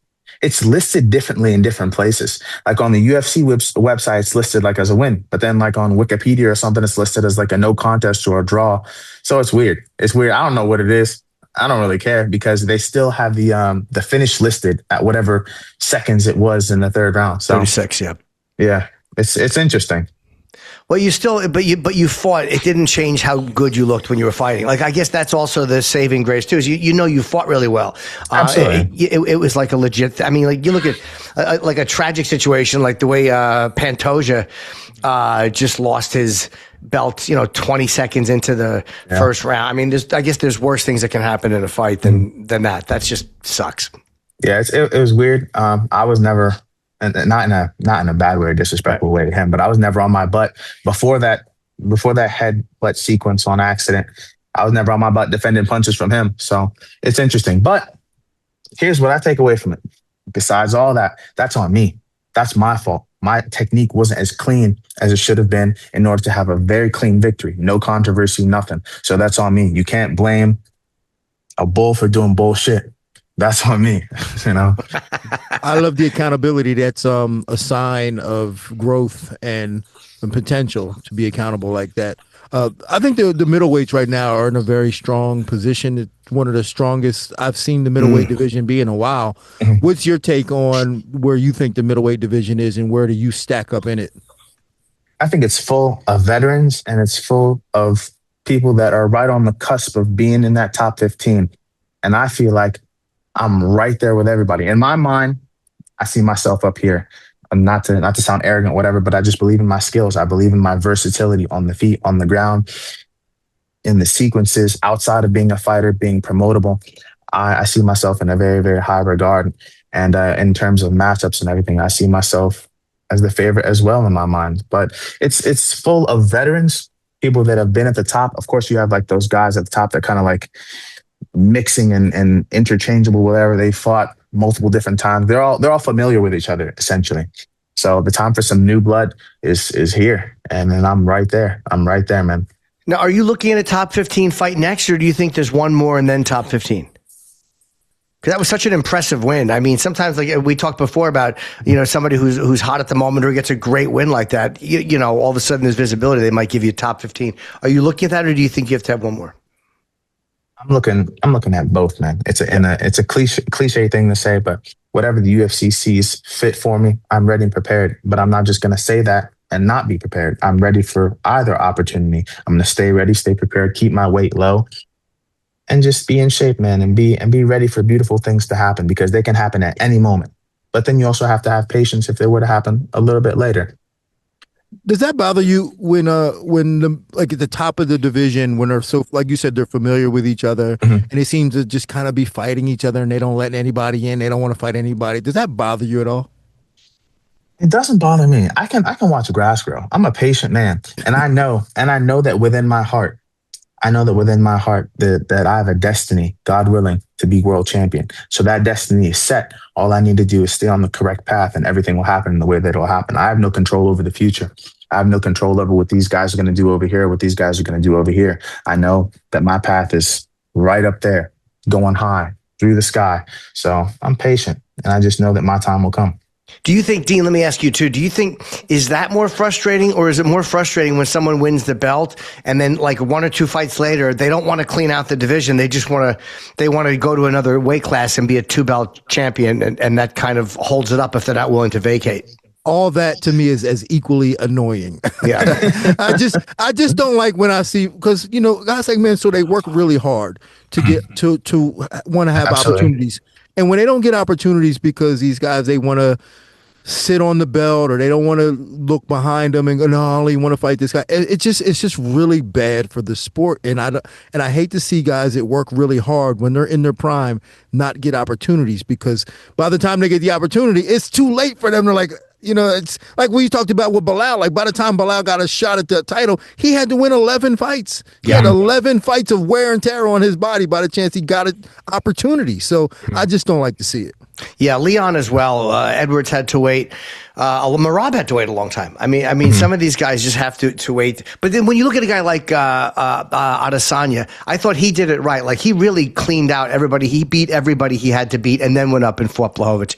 differently in different places. Like on the UFC website, it's listed like as a win, but then like on Wikipedia or something, it's listed as like a no contest or a draw. So it's weird. I don't know what it is. I don't really care because they still have the finish listed at whatever seconds it was in the third round. So 36, yeah. Yeah, it's interesting. Well, you fought. It didn't change how good you looked when you were fighting. Like, I guess that's also the saving grace too. Is you fought really well. Absolutely. It was like a legit. I mean, like you look at like a tragic situation, like the way Pantoja just lost his belt, 20 seconds into the first round. I mean, I guess there's worse things that can happen in a fight than that. That's just sucks. Yeah, it was weird. I was never. And not in a bad way or disrespectful way to him, but I was never on my butt before that head butt sequence on accident. I was never on my butt defending punches from him. So it's interesting. But here's what I take away from it. Besides all that, that's on me. That's my fault. My technique wasn't as clean as it should have been in order to have a very clean victory. No controversy, nothing. So that's on me. You can't blame a bull for doing bullshit. That's on me, I love the accountability. That's a sign of growth and potential to be accountable like that. I think the middleweights right now are in a very strong position. It's one of the strongest I've seen the middleweight division be in a while. What's your take on where you think the middleweight division is and where do you stack up in it? I think it's full of veterans and it's full of people that are right on the cusp of being in that top 15. And I feel like I'm right there with everybody. In my mind, I see myself up here. Not to sound arrogant, whatever, but I just believe in my skills. I believe in my versatility on the feet, on the ground, in the sequences, outside of being a fighter, being promotable. I see myself in a very, very high regard. And in terms of matchups and everything, I see myself as the favorite as well in my mind. But it's full of veterans, people that have been at the top. Of course, you have like those guys at the top that kind of like mixing and interchangeable, whatever. They fought multiple different times. They're all familiar with each other, essentially. So the time for some new blood is here. And then I'm right there. Man. Now, are you looking at a top 15 fight next, or do you think there's one more and then top 15? Because that was such an impressive win. I mean, sometimes like we talked before about, somebody who's hot at the moment or gets a great win like that, all of a sudden there's visibility. They might give you top 15. Are you looking at that, or do you think you have to have one more? I'm looking at both, man. It's a cliche thing to say, but whatever the UFC sees fit for me, I'm ready and prepared. But I'm not just going to say that and not be prepared. I'm ready for either opportunity. I'm going to stay ready, stay prepared, keep my weight low, and just be in shape, man, and be ready for beautiful things to happen, because they can happen at any moment. But then you also have to have patience if they were to happen a little bit later. Does that bother you when the, like at the top of the division, when they're so, like you said, they're familiar with each other and they seem to just kind of be fighting each other and they don't let anybody in, they don't want to fight anybody? Does that bother you at all? It doesn't bother me. I can watch grass grow. I'm a patient man, and I know that within my heart, that I have a destiny, God willing, to be world champion. So that destiny is set. All I need to do is stay on the correct path, and everything will happen in the way that it will happen. I have no control over the future. I have no control over what these guys are going to do over here, what these guys are going to do over here. I know that my path is right up there, going high through the sky. So I'm patient, and I just know that my time will come. Do you think, Dean, let me ask you too, do you think, is that more frustrating, or is it more frustrating when someone wins the belt and then like 1 or 2 fights later, they don't want to clean out the division. They just want to go to another weight class and be a 2-belt champion. And that kind of holds it up if they're not willing to vacate. All that to me is as equally annoying. Yeah. I just don't like when I see, because, guys like Mansour, they work really hard to get to want to have opportunities. And when they don't get opportunities because these guys, they want to sit on the belt, or they don't want to look behind them and go, no, I only want to fight this guy. It's just really bad for the sport. And I hate to see guys that work really hard when they're in their prime not get opportunities, because by the time they get the opportunity, it's too late for them to like, it's like we talked about with Bilal. Like by the time Bilal got a shot at the title, he had to win 11 fights. He had 11 fights of wear and tear on his body by the chance he got an opportunity. So I just don't like to see it. Yeah, Leon as well. Edwards had to wait. Marab had to wait a long time. I mean, some of these guys just have to wait. But then when you look at a guy like Adesanya, I thought he did it right. Like he really cleaned out everybody. He beat everybody he had to beat, and then went up and fought Blachowicz.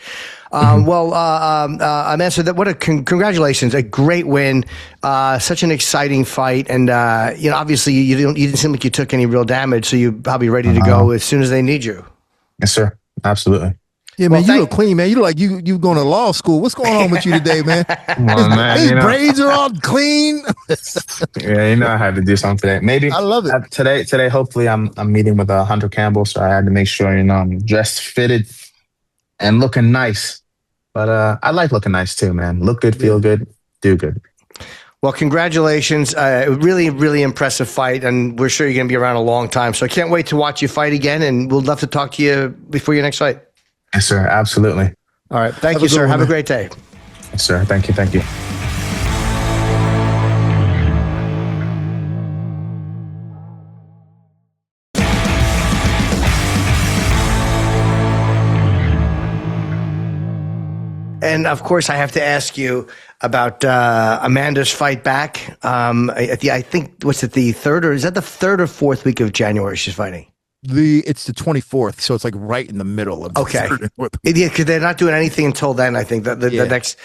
Mansur, congratulations, a great win, such an exciting fight, and obviously you didn't seem like you took any real damage, so you're probably ready to go as soon as they need you. Yes, sir. Absolutely. Yeah, man, you look clean, man. You look like you going to law school. What's going on with you today, man? Come on, man. His braids are all clean. Yeah, I had to do something today. Maybe I love it. Today, hopefully, I'm meeting with Hunter Campbell, so I had to make sure I'm dressed, fitted, and looking nice. But I like looking nice too, man. Look good, feel good, do good. Well, congratulations. Really, really impressive fight, and we're sure you're going to be around a long time. So I can't wait to watch you fight again, and we'll love to talk to you before your next fight. Yes, sir. Absolutely. All right. Thank you, sir. Have a great day. Yes, sir. Thank you. Thank you. And of course, I have to ask you about Amanda's fight back. I think, what's it, the 3rd, or is that the 3rd or 4th week of January she's fighting? It's the 24th, so it's like right in the middle of the third. Yeah, because they're not doing anything until then. I think the next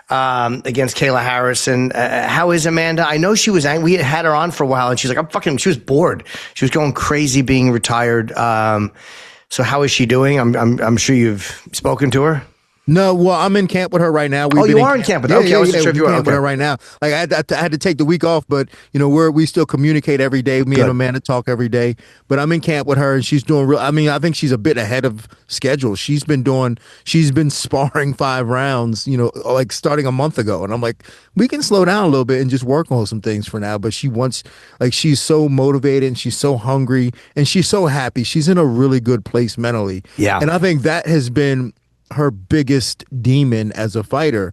against Kayla Harrison. How is Amanda? I know she was angry. We had her on for a while, and she's like, she was bored. She was going crazy being retired. So how is she doing? I'm sure you've spoken to her. No, well, I'm in camp with her right now. You are in camp with her? Okay, I wasn't sure if you were. With her right now. Like I had to take the week off, but we still communicate every day. Me and Amanda talk every day. But I'm in camp with her, and she's doing real. I mean, I think she's a bit ahead of schedule. She's been sparring 5 rounds, like starting a month ago. And I'm like, we can slow down a little bit and just work on some things for now. But she's so motivated, and she's so hungry, and she's so happy. She's in a really good place mentally. Yeah, and I think that has been her biggest demon as a fighter.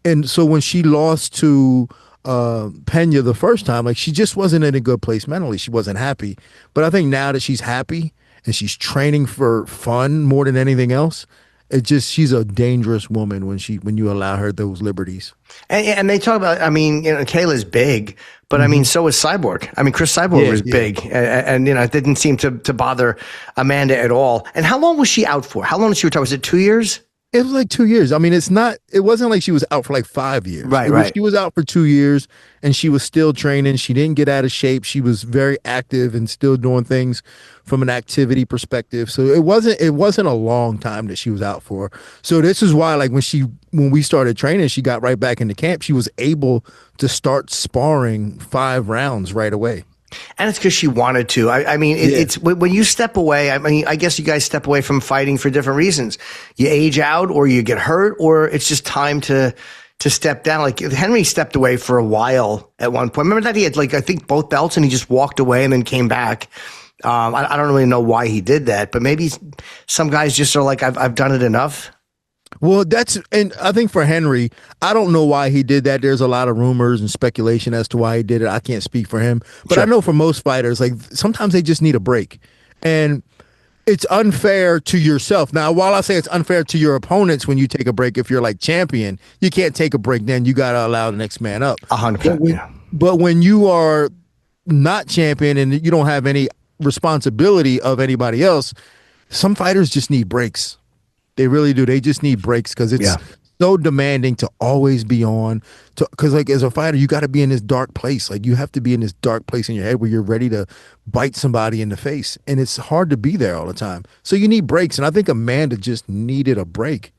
And so when she lost to Pena the first time, like she just wasn't in a good place mentally. She wasn't happy. But I think now that she's happy and she's training for fun more than anything else, she's a dangerous woman when you allow her those liberties. And they talk about, Kayla's big, but so is Cyborg. Chris Cyborg was big, and it didn't seem to bother Amanda at all. And how long was she out for? How long did she retire? Was it 2 years? It was like 2 years. It wasn't like she was out for like 5 years. Right. She was out for 2 years, and she was still training. She didn't get out of shape. She was very active and still doing things from an activity perspective. So it wasn't a long time that she was out for. So this is why, like when we started training, she got right back into camp. She was able to start sparring 5 rounds right away. And it's because she wanted to. It's when you step away. I guess you guys step away from fighting for different reasons. You age out, or you get hurt, or it's just time to step down. Like Henry stepped away for a while at one point. Remember that he had I think both belts, and he just walked away and then came back. I don't really know why he did that, but maybe some guys just are like, I've done it enough. Well, and I think for Henry, I don't know why he did that. There's a lot of rumors and speculation as to why he did it. I can't speak for him, but sure. I know for most fighters, like sometimes they just need a break, and it's unfair to yourself. Now, while I say it's unfair to your opponents when you take a break, if you're like champion, you can't take a break. Then you got to allow the next man up. 100%. But when you are not champion and you don't have any responsibility of anybody else, some fighters just need breaks. They really do. They just need breaks because it's so demanding to always be on. Because like as a fighter, you got to be in this dark place. Like you have to be in this dark place in your head where you're ready to bite somebody in the face, and it's hard to be there all the time. So you need breaks, and I think Amanda just needed a break.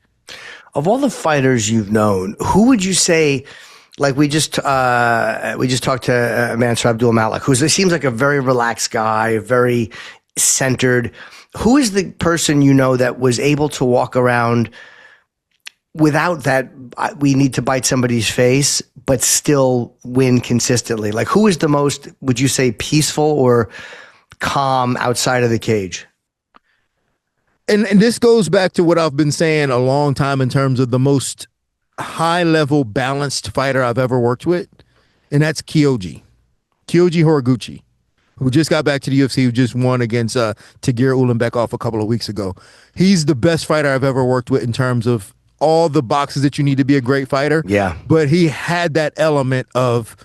Of all the fighters you've known, who would you say? Like we just talked to Mansur Abdul-Malik, who seems like a very relaxed guy, very centered. Who is the person you know that was able to walk around without that we need to bite somebody's face, but still win consistently? Like who is the most, would you say, peaceful or calm outside of the cage? And this goes back to what I've been saying a long time in terms of the most high-level balanced fighter I've ever worked with, and that's Kyoji Horiguchi, who just got back to the UFC, who just won against Tagir Ulanbekov a couple of weeks ago. He's the best fighter I've ever worked with in terms of all the boxes that you need to be a great fighter. Yeah. But he had that element of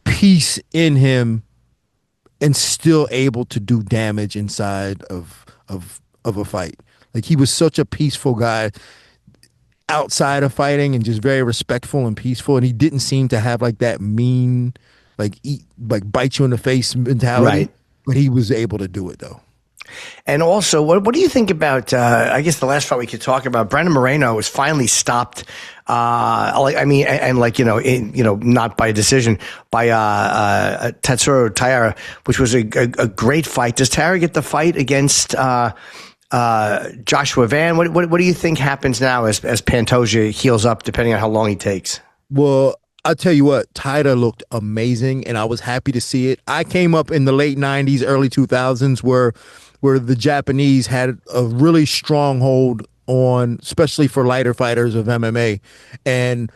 peace in him and still able to do damage inside of a fight. Like he was such a peaceful guy outside of fighting and just very respectful and peaceful, and he didn't seem to have like that mean bite you in the face mentality, right? But he was able to do it though. And also, what do you think about I guess the last fight we could talk about, Brandon Moreno was finally stopped not by decision, by Tatsuro Taira, which was a great fight. Does Taira get the fight against Joshua Van? What do you think happens now as Pantoja heals up, depending on how long he takes? Well, I'll tell you what, Taira looked amazing, and I was happy to see it. I came up in the late 90s, early 2000s, where the Japanese had a really strong hold on, especially for lighter fighters of MMA. And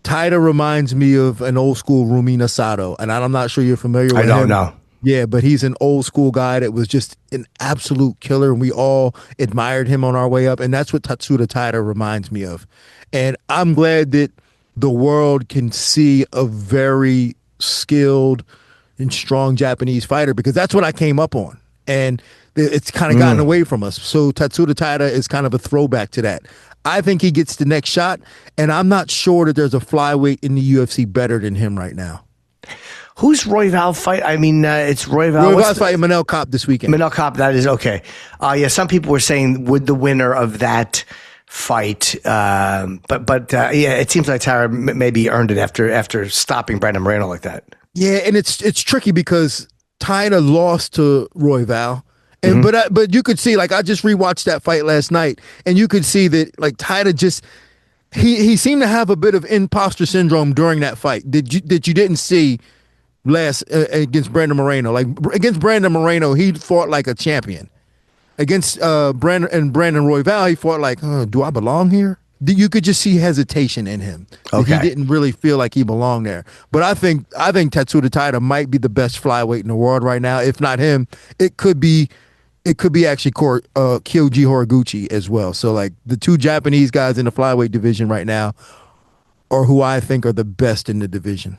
Taira reminds me of an old school Rumina Sato, and I'm not sure you're familiar with him. I don't know. Yeah, but he's an old school guy that was just an absolute killer, and we all admired him on our way up, and that's what Tatsuda Taira reminds me of. And I'm glad that the world can see a very skilled and strong Japanese fighter, because that's what I came up on. And it's kind of gotten away from us. So Tatsuda Taira is kind of a throwback to that. I think he gets the next shot, and I'm not sure that there's a flyweight in the UFC better than him right now. Who's Royval fight? I mean, it's Royval. Royval's fighting Manel Kape this weekend. Manel Kape, that is okay. Yeah, some people were saying, would the winner of that fight, but it seems like Taira maybe earned it after stopping Brandon Moreno like that. Yeah, and it's tricky because Taira lost to Royval. And but you could see, like, I just rewatched that fight last night, and you could see that like Taira just he seemed to have a bit of imposter syndrome during that fight that you didn't see last against Brandon Moreno. Like against Brandon Moreno, he fought like a champion. Against Brandon Royval, he fought like, do I belong here? You could just see hesitation in him. Okay. He didn't really feel like he belonged there. But I think Tatsuda Taira might be the best flyweight in the world right now. If not him, it could be actually Kyoji Horiguchi as well. So like the two Japanese guys in the flyweight division right now are who I think are the best in the division.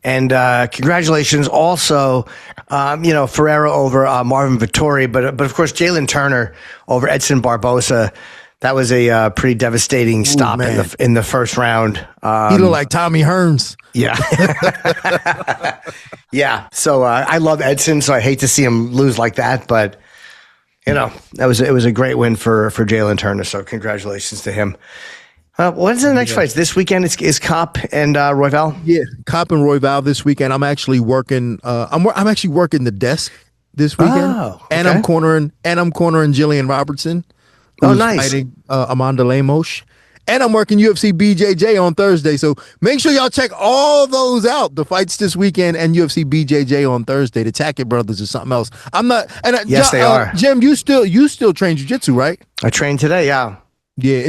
And congratulations also, Ferreira over Marvin Vettori, but of course Jalen Turner over Edson Barbosa. That was a pretty devastating stop in the first round. He looked like Tommy Hearns. Yeah. Yeah. So I love Edson, so I hate to see him lose like that, but it was a great win for Jalen Turner. So congratulations to him. When's the next fight? This weekend is Kape and Royval? Yeah, Kape and Royval this weekend. I'm actually working. I'm actually working the desk this weekend, and I'm cornering Jillian Robertson. Oh, nice. Fighting Amanda Lemos. And I'm working UFC BJJ on Thursday. So make sure y'all check all those out. The fights this weekend and UFC BJJ on Thursday. The Tackett brothers is something else. I'm not. And yes, they are. Jim, you still train jiu-jitsu, right? I trained today. Yeah. Yeah.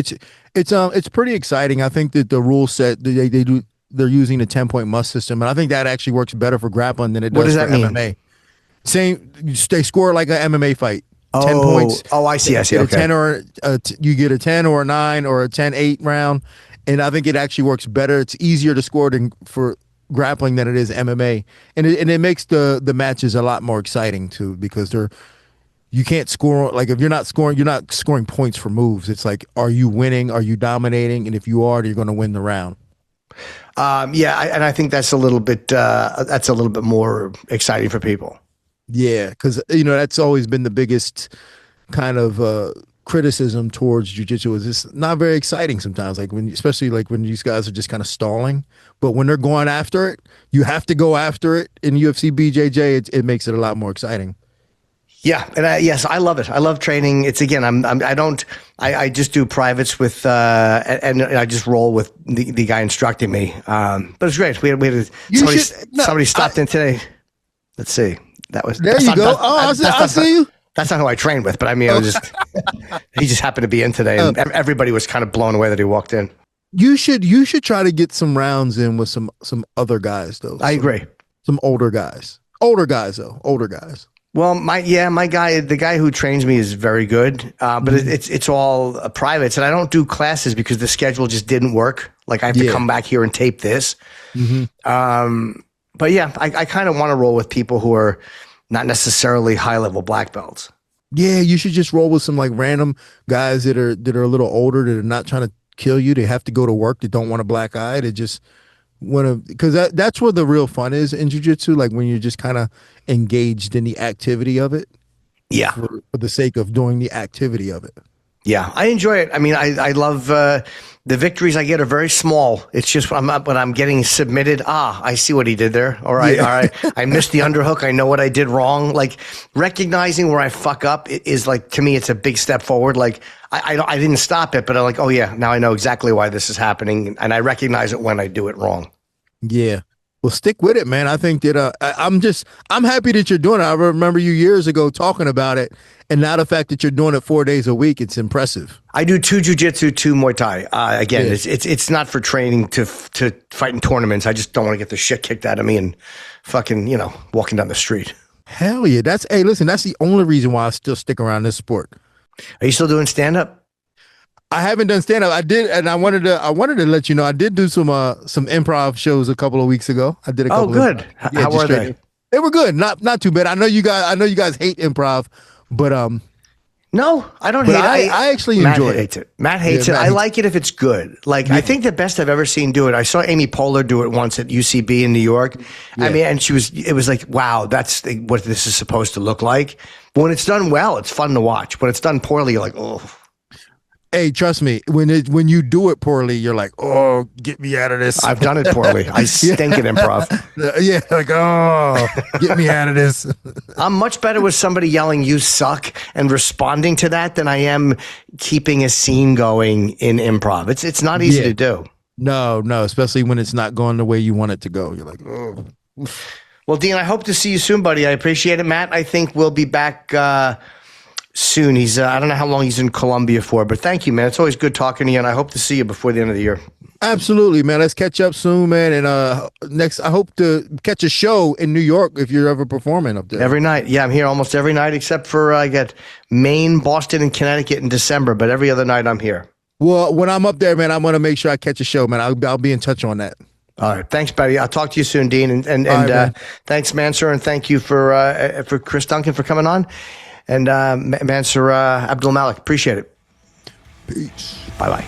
It's pretty exciting. I think that the rule set they're using the 10-point must system, and I think that actually works better for grappling than it does for MMA. Same. They score like an MMA fight. 10 points. Oh, I see. Okay. You get a 10 or a 9 or a 10-8 round, and I think it actually works better. It's easier to score for grappling than it is MMA, and it makes the matches a lot more exciting too, because you can't score. Like if you're not scoring points for moves. It's like, are you winning? Are you dominating? And if you are, you're going to win the round. And I think that's a little bit more exciting for people. Yeah, because that's always been the biggest kind of criticism towards jiu-jitsu is it's not very exciting sometimes. Like especially when these guys are just kind of stalling. But when they're going after it, you have to go after it. In UFC BJJ, it makes it a lot more exciting. Yeah, and yes, I love it. I love training. It's again, I just do privates with, and I just roll with the guy instructing me. But it's great. We had somebody stopped in today. Let's see. There you go. I see you. That's not who I trained with, but I mean, he just happened to be in today, and everybody was kind of blown away that he walked in. You should try to get some rounds in with some other guys though. I agree. Some older guys. Well, my guy, the guy who trains me is very good, but it's all privates, and I don't do classes because the schedule just didn't work. Like I have to come back here and tape this. Mm-hmm. But yeah, I kind of want to roll with people who are not necessarily high level black belts. Yeah, you should just roll with some like random guys that are a little older that are not trying to kill you. They have to go to work. They don't want a black eye. They just want to, because that's where the real fun is in jiu-jitsu. Like when you're just kind of engaged in the activity of it. Yeah, for the sake of doing the activity of it. Yeah, I enjoy it. I mean, I love the victories I get are very small. It's just when I'm getting submitted. I see what he did there. All right. I missed the underhook. I know what I did wrong. Like recognizing where I fuck up is like, to me, it's a big step forward. Like I didn't stop it, but I'm like, oh yeah, now I know exactly why this is happening, and I recognize it when I do it wrong. Yeah. Well, stick with it, man. I think that I'm happy that you're doing it. I remember you years ago talking about it, and now the fact that you're doing it 4 days a week, it's impressive. I do 2 jiu-jitsu, 2 Muay Thai. Again, it's not for training to fight in tournaments. I just don't want to get the shit kicked out of me and fucking, walking down the street. Hell yeah. That's the only reason why I still stick around this sport. Are you still doing stand-up? I haven't done stand-up. I did, and I wanted to let you know, I did do some improv shows a couple of weeks ago. I did a couple. Oh, good. How were they? They were good. Not too bad. I know you guys hate improv, but no, I don't hate it. I actually enjoy it. Matt hates it. I like it if it's good. Like I think the best I've ever seen do it. I saw Amy Poehler do it once at UCB in New York. Yeah. I mean, and it was like, wow, that's what this is supposed to look like. But when it's done well, it's fun to watch. When it's done poorly, you're like, oh. Hey, trust me, when you do it poorly, you're like, oh, get me out of this. I've done it poorly. I stink at improv. Yeah, like, oh, get me out of this. I'm much better with somebody yelling, you suck, and responding to that than I am keeping a scene going in improv. It's not easy to do. No, especially when it's not going the way you want it to go. You're like, oh. Well, Dean, I hope to see you soon, buddy. I appreciate it. Matt, I think we'll be back soon. He's I don't know how long he's in Colombia for, but thank you, man. It's always good talking to you, and I hope to see you before the end of the year. Absolutely, man. Let's catch up soon, man. And next, I hope to catch a show in New York if you're ever performing up there. Every night. Yeah, I'm here almost every night except for I get Maine, Boston, and Connecticut in December, but every other night I'm here. Well, when I'm up there, man, I'm going to make sure I catch a show, man. I'll be in touch on that. All right. Thanks, buddy. I'll talk to you soon, Dean. And right, thanks, Mansur, and thank you for Chris Duncan for coming on. And Mansur Abdul-Malik, appreciate it. Peace. Bye-bye.